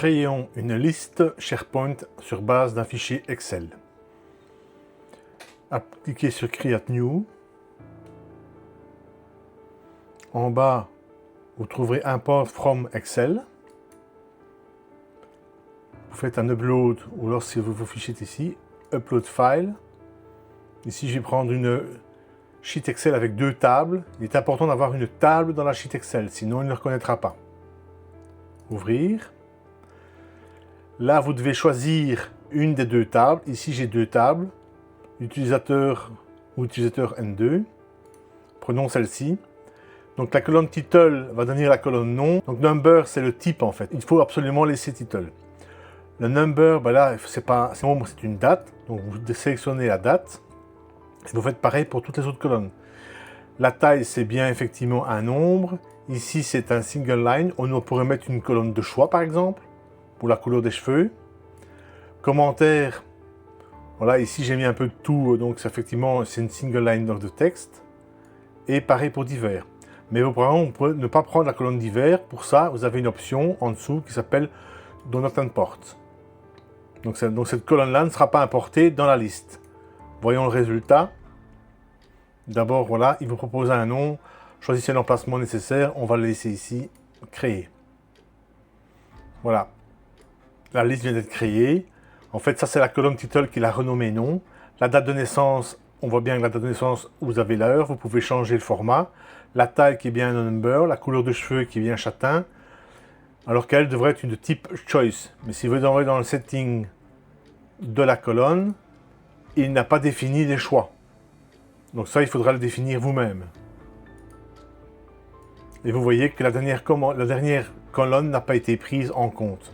Créons une liste SharePoint sur base d'un fichier Excel. Cliquez sur Create New. En bas, vous trouverez Import from Excel. Vous faites un upload, ou alors si vous fichier ici, Upload File. Ici, je vais prendre une sheet Excel avec 2 tables. Il est important d'avoir une table dans la sheet Excel, sinon il ne reconnaîtra pas. Ouvrir. Là, vous devez choisir une des 2 tables. Ici, j'ai 2 tables. Utilisateur ou utilisateur N2. Prenons celle-ci. Donc la colonne title va devenir la colonne nom. Donc number, c'est le type en fait. Il faut absolument laisser title. Le number, ben là, c'est une date. Donc vous sélectionnez la date. Et vous faites pareil pour toutes les autres colonnes. La taille, c'est bien effectivement un nombre. Ici, c'est un single line. On pourrait mettre une colonne de choix, par exemple, pour la couleur des cheveux. Commentaire, voilà, ici j'ai mis un peu de tout, donc effectivement, c'est une single line de texte. Et pareil pour divers. Mais vous pouvez ne pas prendre la colonne divers. Pour ça, vous avez une option en dessous qui s'appelle Do Not Import. Donc cette colonne-là ne sera pas importée dans la liste. Voyons le résultat. D'abord, voilà, il vous propose un nom. Choisissez l'emplacement nécessaire. On va le laisser ici. Créer. Voilà. La liste vient d'être créée. En fait, ça, c'est la colonne title qu'il a renommée nom. La date de naissance, on voit bien que la date de naissance, vous avez l'heure. Vous pouvez changer le format. La taille qui est bien un number. La couleur de cheveux qui est bien châtain. Alors qu'elle devrait être une type choice. Mais si vous envoyez dans le setting de la colonne, il n'a pas défini les choix. Donc ça, il faudra le définir vous-même. Et vous voyez que la dernière colonne n'a pas été prise en compte.